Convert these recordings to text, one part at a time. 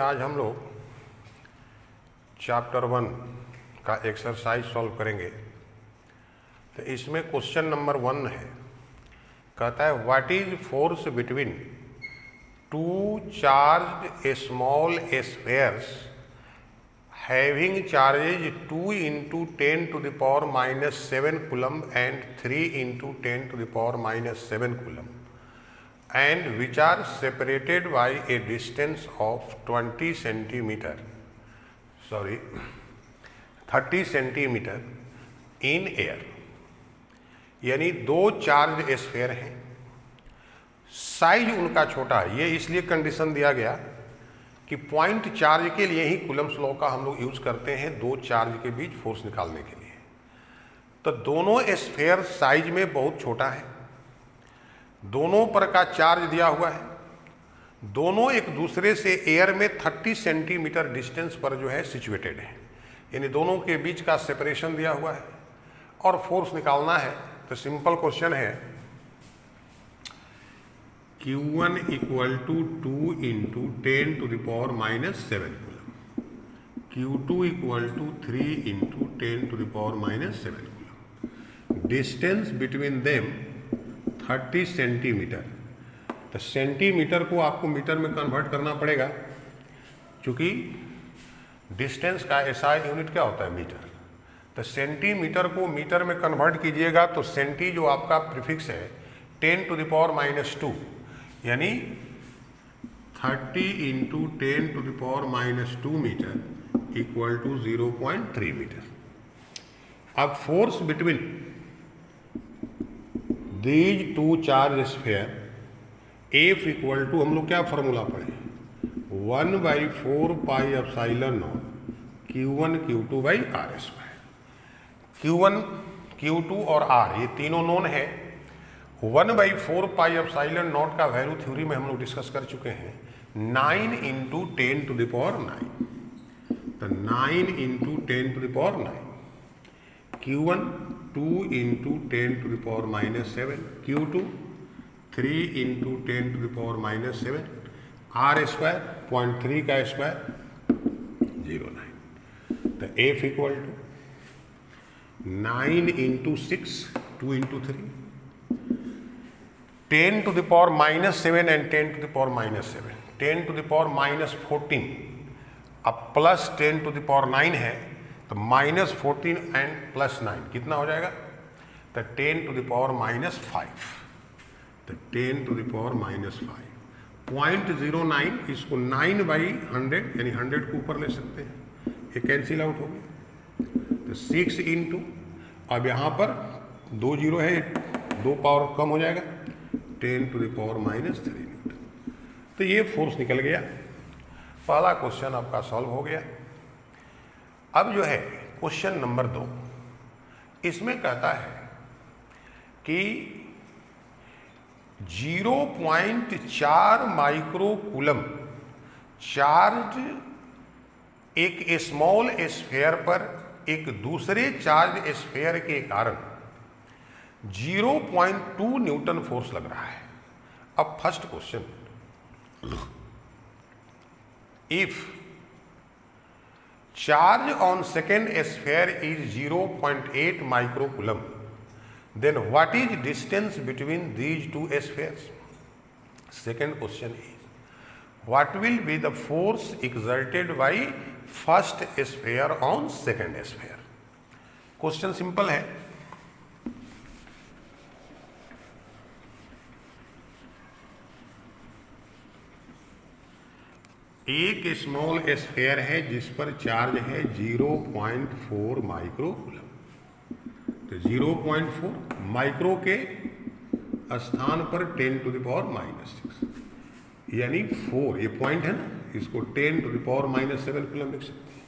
आज हम लोग चैप्टर 1 का एक्सरसाइज सॉल्व करेंगे। तो इसमें क्वेश्चन नंबर 1 है, कहता है what is force between two charge small spheres having charges 2 into 10 to the power minus 7 coulomb and 3 into 10 to the power minus 7 coulomb and which are separated by a distance of 20 centimeter, 30 centimeter in air। यानी दो charge sphere हैं, size उनका छोटा है। ये इसलिए condition दिया गया कि पॉइंट चार्ज के लिए ही कूलम्ब्स लॉ का हम लोग यूज करते हैं दो चार्ज के बीच फोर्स निकालने के लिए। तो दोनों स्फेयर साइज में बहुत छोटा है, दोनों पर का चार्ज दिया हुआ है, दोनों एक दूसरे से एयर में 30 सेंटीमीटर डिस्टेंस पर जो है सिचुएटेड है, यानी दोनों के बीच का सेपरेशन दिया हुआ है और फोर्स निकालना है। तो सिंपल क्वेश्चन है Q1 equal to 2 into 10 to the power minus 7 coulomb, Q2 equal to 3 into 10 to the power minus 7 coulomb. Distance between them 30 centimetre. तो सेंटीमीटर को आपको मीटर में कन्वर्ट करना पड़ेगा, क्योंकि डिस्टेंस का एसआई यूनिट क्या होता है, मीटर। तो सेंटीमीटर को मीटर में कन्वर्ट कीजिएगा तो सेंटी जो आपका प्रीफिक्स है 10 to the power minus 2, यानी 30 into 10 to the power minus 2 metre equal to 0.3 metre. अब force between these two charge sphere F equal to, हम लोग क्या फॉर्मूला पढ़े, 1/4 pi epsilon naught Q1 Q2 by R square. Q1 Q2 और R ये तीनों known है। 1/4 pi epsilon naught का वैल्यू थ्योरी में हम लोग डिस्कस कर चुके हैं, 9 into 10 to the power 9। तो 9 into 10 to the power 9, Q1 2 into 10 to the power minus 7, Q2 3 into 10 to the power minus 7, R square 0.3 का स्क्वायर 0.9। तो F equal to 9 into 6, 2 into 3, 10 to the power minus 7 and 10 to the power minus 7, 10 to the power minus 14, अब plus 10 to the power 9 है, तो minus 14 and plus 9 कितना हो जाएगा, तो 10 to the power minus 5। तो 10 to the power minus 5, 0.09, इसको 9/100 यानी 100 को ऊपर ले सकते हैं, ये कैंसिल आउट हो गया। तो 6 into, अब यहाँ पर 2 जीरो है, 2 पावर कम हो जाएगा, 10 to the power minus 3 Newton. तो ये फोर्स निकल गया। पहला क्वेश्चन आपका सॉल्व हो गया। अब जो है क्वेश्चन नंबर 2, इसमें कहता है कि 0.4 माइक्रो कूलम चार्ज एक स्मॉल स्फेयर पर एक दूसरे चार्ज स्फेयर के कारण 0.2 न्यूटन फोर्स लग रहा है। अब first question, if charge on second sphere is 0.8 micro coulomb, then what is distance between these two spheres. Second question is what will be the force exerted by first sphere on second sphere. Question simple है, एक small sphere है जिस पर charge है 0.4 micro coulomb. तो 0.4 micro के स्थान पर 10 to the power minus 6, यानी 4, ये पॉइंट है ना, इसको 10 to the power minus 7 coulomb लिख सकते हैं।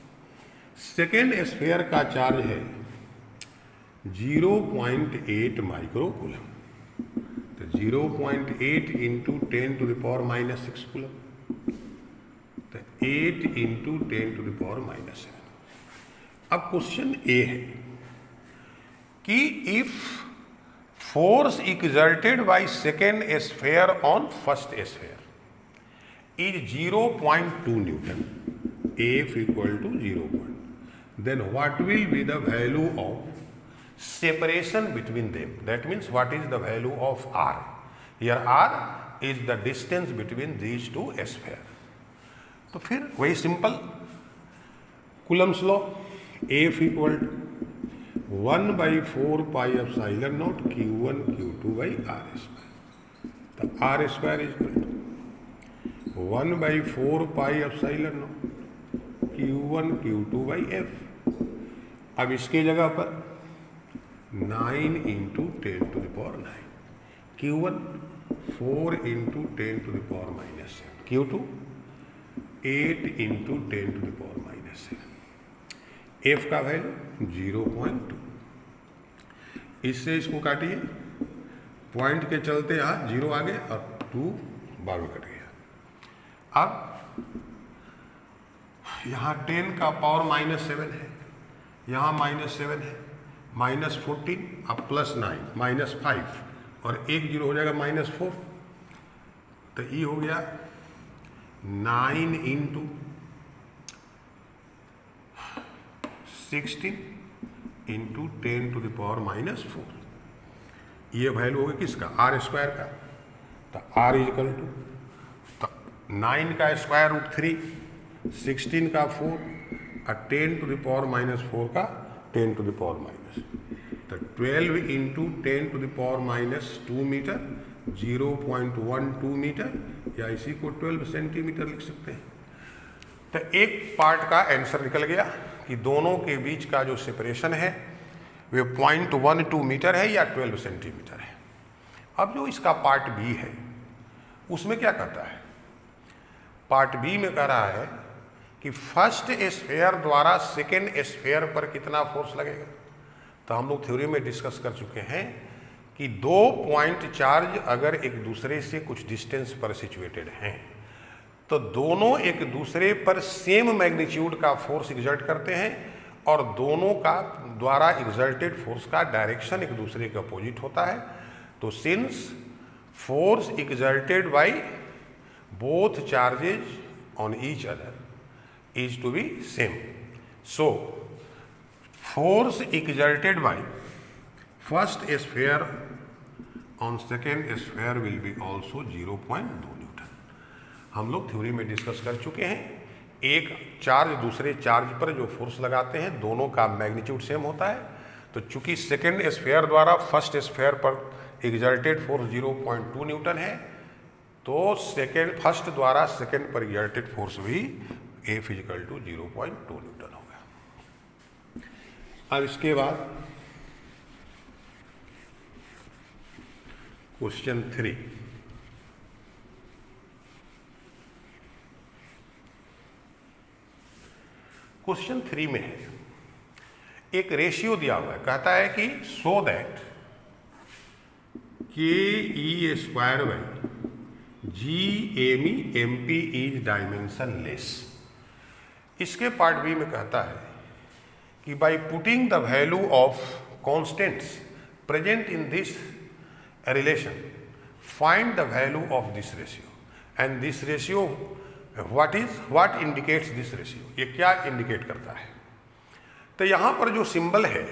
सेकेंड स्फेयर का चार्ज है 0.8 माइक्रो कूलम। तो 0.8 into 10 to the power minus 6 coulomb, 8 into 10 to the power minus 7। अब क्वेश्चन ए है कि if force exerted by second sphere on first sphere is 0.2 Newton, F equal to 0. Then what will be the value of separation between them? That means what is the value of R? Here R is the distance between these two spheres. तो फिर वही simple coulomb's law, F equal to 1/4 pi epsilon naught Q1 Q2 by R square. तो R square equal to 1/4 pi epsilon naught Q1 Q2 by F. अब इसके जगह पर 9 × 10⁻⁹, Q1 4 × 10⁻⁻7, Q2 8 × 10⁻⁻7. F का value 0.2. इससे इसको काटिए, पॉइंट के चलते यहाँ 0 आगे और 2 बाद में कट गया. अब यहाँ 10 का पावर -7 है, यहाँ -7 है, -14 अब +9 -5 और 1 0 हो जाएगा -4. तो ये हो गया 9 × 16 × 10⁻⁻4. ये वैल्यू होगी किसका? R स्क्वायर का. तो R इक्वल टू 9 का स्क्वायर रूट 3, 16 का 4 और 10⁻⁻4 का 10⁻⁻. तो 12 × 10⁻⁻2 मीटर, 0.12 मीटर, या इसी को 12 सेंटीमीटर लिख सकते हैं. तो एक पार्ट का आंसर निकल गया कि दोनों के बीच का जो सेपरेशन है वे 0.12 मीटर है या 12 सेंटीमीटर है. अब जो इसका पार्ट बी है उसमें क्या कहता है? पार्ट बी में कह रहा है कि फर्स्ट स्फेयर द्वारा सेकेंड स्फेयर पर कितना फोर्स लगेगा. तो हम लोग थ्योरी में डिस्कस कर चुके हैं कि 2 पॉइंट चार्ज अगर एक दूसरे से कुछ डिस्टेंस पर सिचुएटेड हैं तो दोनों एक दूसरे पर सेम मैग्नीट्यूड का फोर्स एग्जर्ट करते हैं और दोनों का द्वारा एग्जर्टेड फोर्स का डायरेक्शन एक दूसरे के अपोजिट होता है. तो since force exerted by both charges on each other is to be same. So, force exerted by first sphere on second sphere will be also 0.2 Newton. हम लोग थ्योरी में डिस्कस कर चुके हैं. एक चार्ज दूसरे चार्ज पर जो फोर्स लगाते हैं दोनों का मैग्नीट्यूड सेम होता है. तो चूंकि सेकेंड स्फेयर द्वारा फर्स्ट स्फेयर पर एग्जर्टेड फोर्स 0.2 न्यूटन है तो फर्स्ट द्वारा सेकेंड पर एग्जर्टेड फोर्स भी F इक्वल टू 0.2 न्यूटन होगा. अब इसके बाद क्वेश्चन 3. क्वेश्चन 3 में है एक रेशियो दिया हुआ है. कहता है कि so that KE² by GME MP is dimension less. इसके पार्ट बी में कहता है कि by putting the value of constants present in this relation find the value of this ratio. And this ratio what indicates this ratio. ये क्या indicate करता है? तो यहाँ पर जो सिंबल है,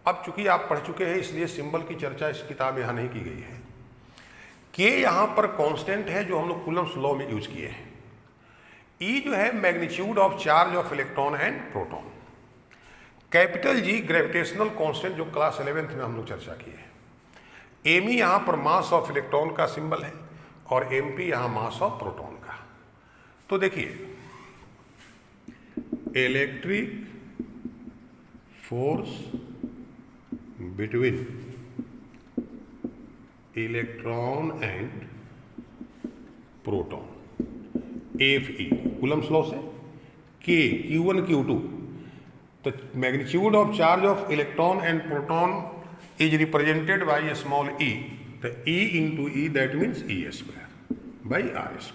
अब चूंकि आप पढ़ चुके हैं इसलिए सिंबल की चर्चा इस किताब में यहाँ नहीं की गई है. के यहाँ पर कांस्टेंट है जो हम लोग कूलम्स लॉ में यूज किए हैं. ई जो है magnitude of charge of electron and proton. Capital G gravitational constant जो क्लास 11th में हम लोग चर्चा की है. एम ई यहाँ पर मास ऑफ इलेक्ट्रॉन का सिंबल है और एम पी यहाँ मास ऑफ प्रोटॉन का. तो देखिए electric force between electron and proton Fe coulomb's law से K Q1 Q2. तो magnitude of charge of electron and proton is represented by small e. तो E × E that means E² by R².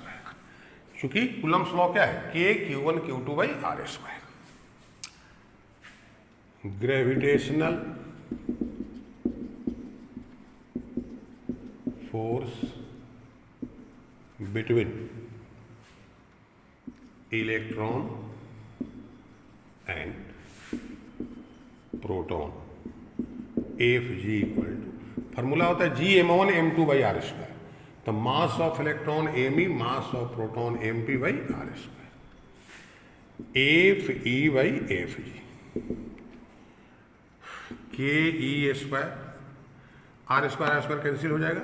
क्योंकि coulomb's law क्या है? K Q1 Q2 by R². Gravitational force between electron and proton F G equal to, formula होता है G m1 m2 by R square. तो मास of electron M E, mass of proton M P by R square, F E by F G, K E square, R square cancel हो जाएगा,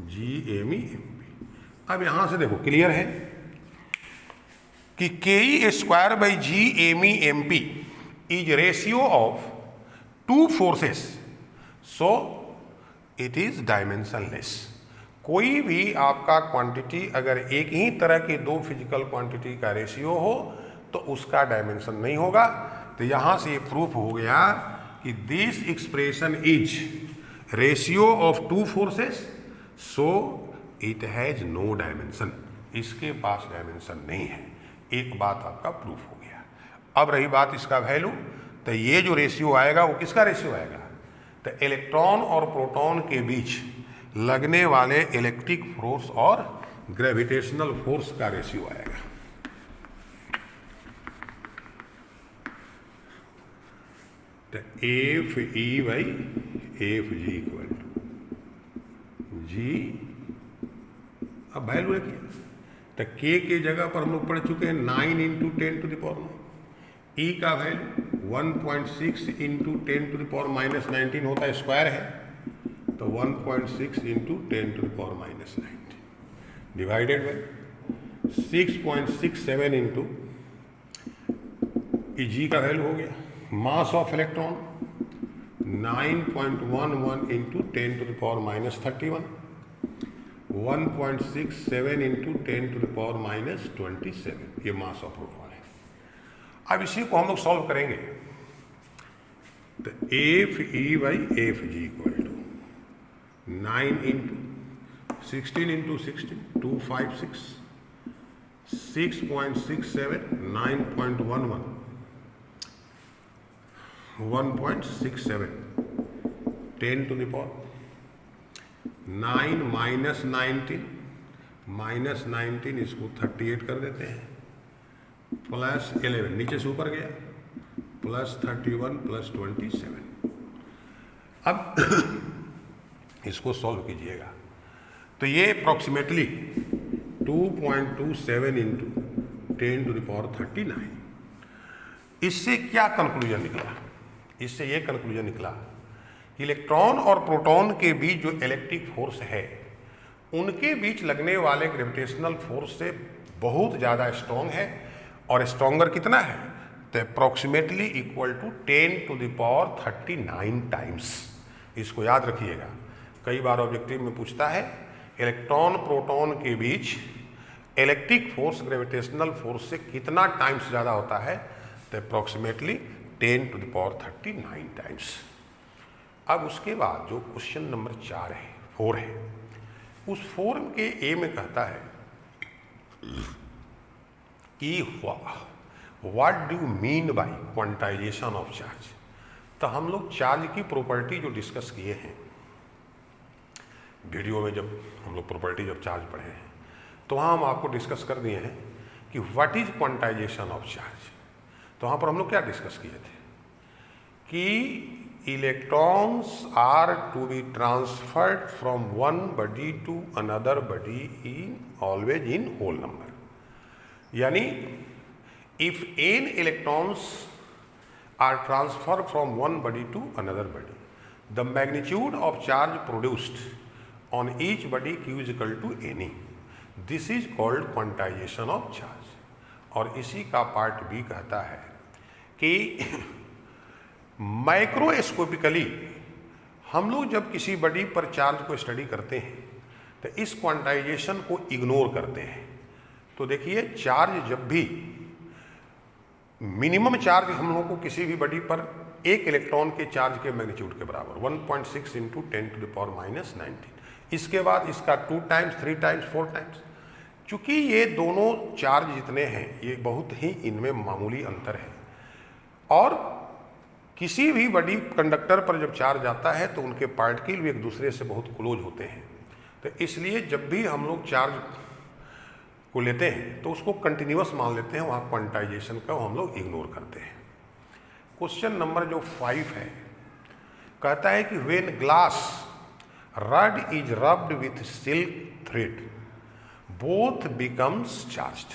G M E M P. अब यहां से देखो clear है कि K E square by G M E M P is ratio of two forces, so it is dimensionless. कोई भी आपका क्वांटिटी अगर एक ही तरह के दो फिजिकल क्वांटिटी का रेशियो हो तो उसका डायमेंशन नहीं होगा। तो यहां से ये प्रूफ हो गया कि this expression is ratio of two forces, so it has no dimension, इसके पास डायमेंशन नहीं है। एक बात आपका प्रूफ हो गया। अब रही बात इसका वैल्यू, तो ये जो रेशियो आएगा वो किसका रेशियो आएगा, तो इलेक्ट्रॉन और प्रोटॉन के बीच लगने वाले इलेक्ट्रिक फोर्स और ग्रेविटेशनल फोर्स का रेशियो आएगा। तो F E by F G equal to G, अब वैल्यू रखिए, तो के जगह पर हम लोग पढ़ चुके हैं 9 into 10 to the power 9, E का value 1.6 into 10 to the power minus 19 होता है, स्क्वायर है, तो 1.6 into 10 to the power minus 19 divided by 6.67 into, G का वैल्यू हो गया, mass of electron 9.11 into 10 to the power minus 31, 1.67 into 10 to the power minus 27, ये मास of proton है। अब इसी को हम लोग सॉल्व करेंगे, तो F E by F G equal to 9 into 16 into 16 256, 6.67 9.11 1.67 10 to the power 9 minus 19 इसको 38 कर देते हैं, प्लस 11 नीचे से ऊपर गया, प्लस 31 प्लस 27। अब इसको सॉल्व कीजिएगा तो ये approximately 2.27 into 10 to the power 39। इससे क्या कंक्लूजन निकला, इससे ये कंक्लूजन निकला कि इलेक्ट्रॉन और प्रोटॉन के बीच जो इलेक्ट्रिक फोर्स है उनके बीच लगने वाले ग्रेविटेशनल फोर्स से बहुत ज़्यादा स्ट्रॉन्ग है, और स्ट्रॉन्गर कितना है, तो approximately equal to 10 to the power 39 times. इसको याद रखिएगा, कई बार ऑब्जेक्टिव में पूछता है इलेक्ट्रॉन प्रोटॉन के बीच इलेक्ट्रिक फोर्स ग्रेविटेशनल फोर्स से कितना टाइम्स ज़्यादा होता है, तो approximately 10 to the power 39 times. अब उसके बाद जो क्वेश्चन नंबर 4 है, उस 4 के ए में कहता है कि what do you mean by quantization of charge. तो हम लोग चार्ज की प्रॉपर्टी जो डिस्कस किए हैं वीडियो में, जब हम लोग प्रॉपर्टी जब चार्ज पढ़े हैं तो वहाँ हम आपको डिस्कस कर दिए हैं कि what is quantization of charge. तो वहाँ पर हम लोग क्या डिस्कस किए थे कि electrons are to be transferred from one body to another body in always in whole number, यानी if n electrons are transferred from one body to another body, the magnitude of charge produced on each body q is equal to ne. This is called quantization of charge। और इसी का part B कहता है कि microscopically हम लोग जब किसी बॉडी पर चार्ज को स्टडी करते हैं तो इस क्वांटाइजेशन को इग्नोर करते हैं। तो देखिए, चार्ज जब भी मिनिमम चार्ज हम लोगों को किसी भी बॉडी पर एक इलेक्ट्रॉन के चार्ज के मैग्नीट्यूड के बराबर 1.6 into 10 to the power minus 19, इसके बाद इसका 2 टाइम्स 3 टाइम्स 4 टाइम्स। चूंकि ये दोनों चार्ज जितने हैं ये बहुत ही इनमें मामूली अंतर है, और किसी भी बॉडी कंडक्टर पर जब चार्ज आता है तो उनके पार्टिकल भी एक दूसरे से बहुत क्लोज होते हैं। तो इसलिए जब भी हम लोग चार्ज को लेते हैं तो उसको कंटिन्यूअस मान लेते हैं, वहाँ क्वांटाइजेशन का हम लोग इग्नोर करते हैं। क्वेश्चन नंबर जो 5 है, कहता है कि when glass rod is rubbed with silk thread both becomes charged.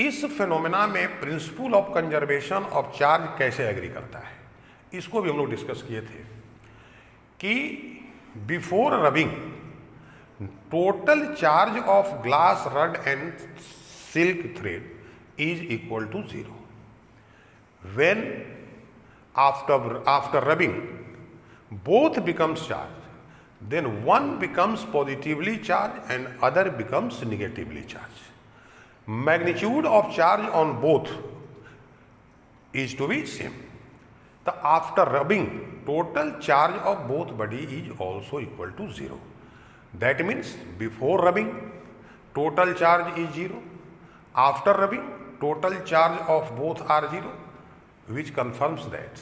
इस फेनोमेना में principle of conservation of charge कैसे एग्री करता है, इसको भी हम लोग डिस्कस किए थे कि before rubbing total charge of glass rod and silk thread is equal to 0। When after rubbing both becomes charged, then one becomes positively charged and other becomes negatively charged. Magnitude of charge on both is to be same. The after rubbing total charge of both body is also equal to 0. That means before rubbing total charge is 0, after rubbing total charge of both are 0, which confirms that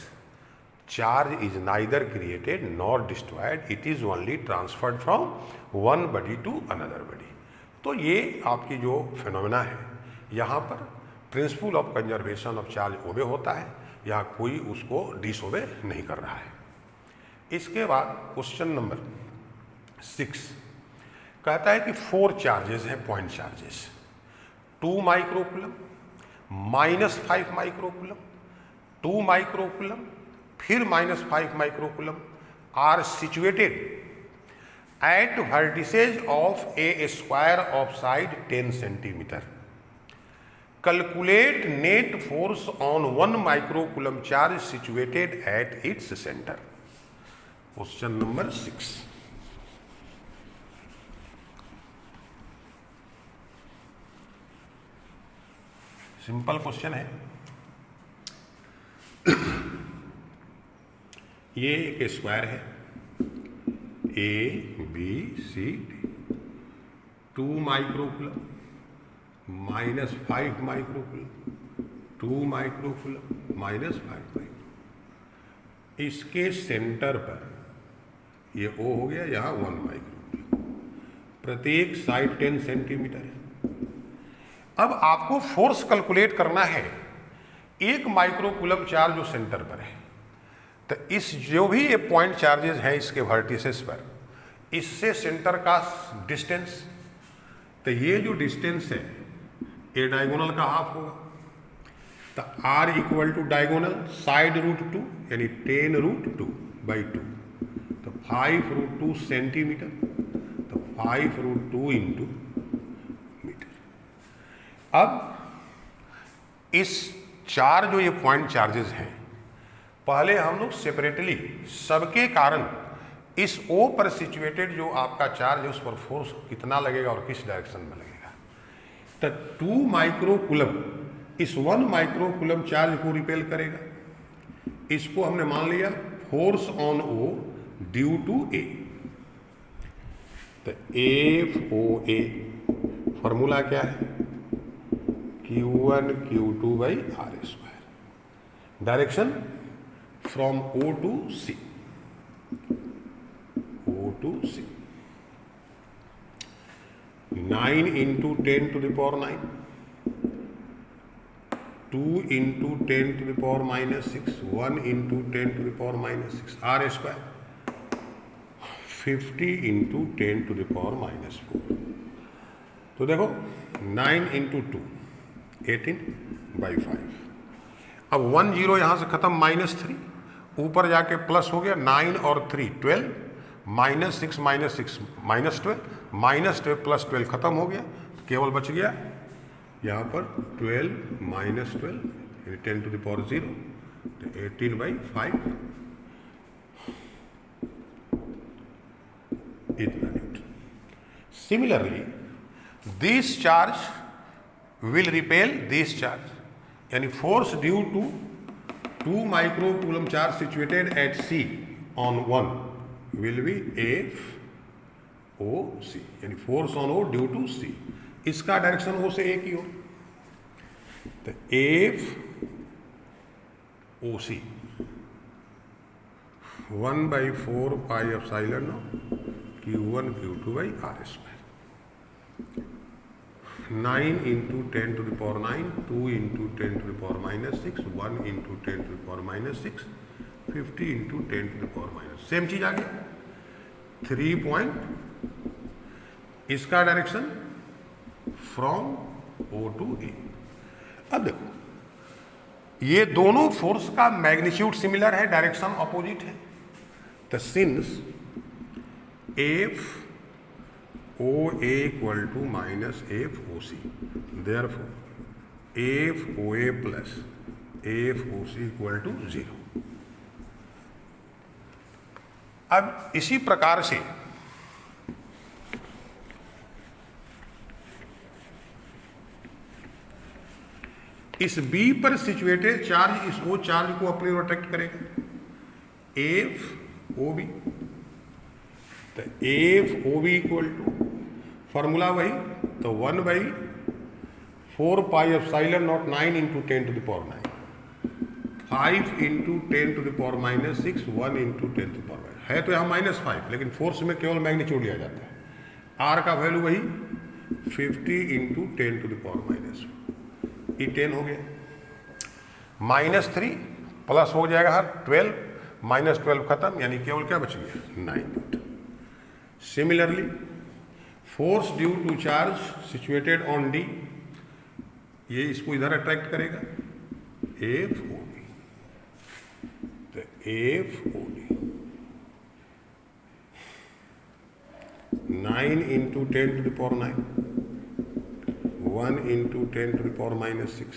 charge is neither created nor destroyed, it is only transferred from one body to another body. तो ये आपकी जो phenomena है, यहाँ पर principle of conservation of charge obey होता है, यहाँ कोई उसको डिसओबे नहीं कर रहा है। इसके बाद क्वेश्चन नंबर 6 कहता है कि 4 चार्जेस हैं, point charges, 2 microcoulomb, -5 microcoulomb, 2 microcoulomb, फिर -5 microcoulomb are situated at vertices of a square of side 10 centimetre. Calculate net force on 1 microcoulomb charge situated at its centre. Question number 6। Simple question है। ये एक square है ABCD, 2 microcoulomb, -5 microcoulomb, 2 microcoulomb, -5 microcoulomb. इसके centre पर ये O हो गया, यहाँ 1 माइक्रोकूलम, प्रत्येक साइड 10 सेंटीमीटर है। अब आपको फोर्स कैलकुलेट करना है 1 माइक्रोकूलम चार्ज जो सेंटर पर है, तो इस जो भी ये पॉइंट चार्जेस हैं इसके वर्टिसेस पर, इससे सेंटर का डिस्टेंस, तो ये जो डिस्टेंस है ये डायगोनल का हाफ होगा, तो R equal to diagonal side √2 यानी 10√2/2, तो 5√2 सेंटीमीटर, तो 5√2 इंटू मीटर। अब इस चार जो ये पॉइंट चार्जेस हैं, पहले हम लोग सेपरेटली सबके कारण इस O पर सिचुएटेड जो आपका चार्ज है उस पर फोर्स कितना लगेगा और किस डायरेक्शन में लगेगा। तो 2 माइक्रोकूलम इस 1 माइक्रोकूलम चार्ज को रिपेल करेगा। इसको हमने मान लिया force on O due to A। तो FOA फॉर्मूला क्या है, Q1 Q2/R²। Direction from O to C, O to C। 9 × 10⁻⁹, 2 × 10⁻⁻6, 1 × 10⁻⁻6 R², 50 × 10⁻⁻4। तो देखो 9 × 2 18/5। अब 1 0 यहाँ से खत्म, -3 ऊपर जाके प्लस हो गया, 9 और 3 12, -6 -6 -12, -12 + 12 खत्म हो गया, तो केवल बच गया यहाँ पर 12 - 12 यानी 10⁻�0, तो 18/5 इतना newton. Similarly this charge will repel this charge, यानी force due to 2 microcoulomb charge situated at C on 1 will be FOC, यानी force on O due to C। इसका डायरेक्शन O से A की ओर, तो FOC 1/4 πε Q1 Q2/R²। 9 into 10 to the power 9, 2 into 10 to the power -6, 1 into 10 to the power -6, 50 into 10 to the power -, same चीज आ गई 3 point, इसका direction from O to A। अब देखो ये दोनों फोर्स का मैग्नीट्यूड सिमिलर है, डायरेक्शन अपोजिट है, तो since F O A equal to minus F O C, therefore F O A plus F O C equal to 0। अब इसी प्रकार से इस B पर सिचुएटेड चार्ज इस O चार्ज को अपनी ओर अट्रैक्ट करेगा, एफ ओ बी, तो F O B equal to formula वही, तो 1/4 pi epsilon naught 9 into 10 to the power 9, 5 into 10 to the power -6, 1 into 10 to the power है, तो यहाँ -5, लेकिन फोर्स में केवल मैग्नीट्यूड लिया जाता है। आर का वैल्यू वही 50 इंटू 10 टू द पावर -1, ये 10 हो गया, -3 प्लस हो जाएगा हर 12, -12 खत्म, यानी केवल क्या बच गया 9 newton. Similarly force due to charge situated on D, ये इसको इधर अट्रैक्ट करेगा, एफ ओ डी, तो F O D 9 into 10 to the power 9, 1 into 10 to the power -6,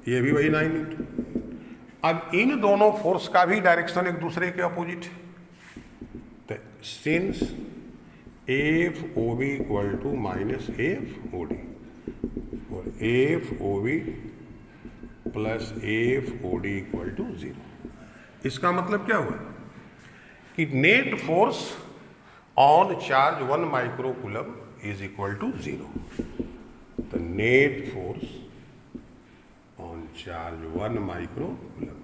ये भी वही 9 इंटू। अब इन दोनों फोर्स का भी डायरेक्शन एक दूसरे के अपोजिट है, तो since F O B equal to minus F O D और F O B plus F O D equal to 0, इसका मतलब क्या हुआ कि net force on charge 1 micro coulomb is equal to 0, तो net force on charge 1 micro coulomb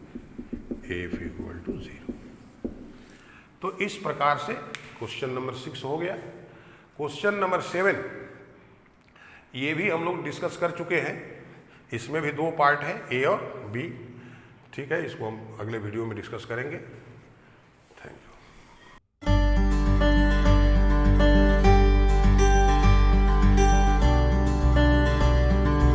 F equal to 0। तो इस प्रकार से क्वेश्चन नंबर 6 हो गया। क्वेश्चन नंबर 7 ये भी हम लोग डिस्कस कर चुके हैं, इसमें भी 2 पार्ट हैं, ए और बी, ठीक है, इसको हम अगले वीडियो में डिस्कस करेंगे।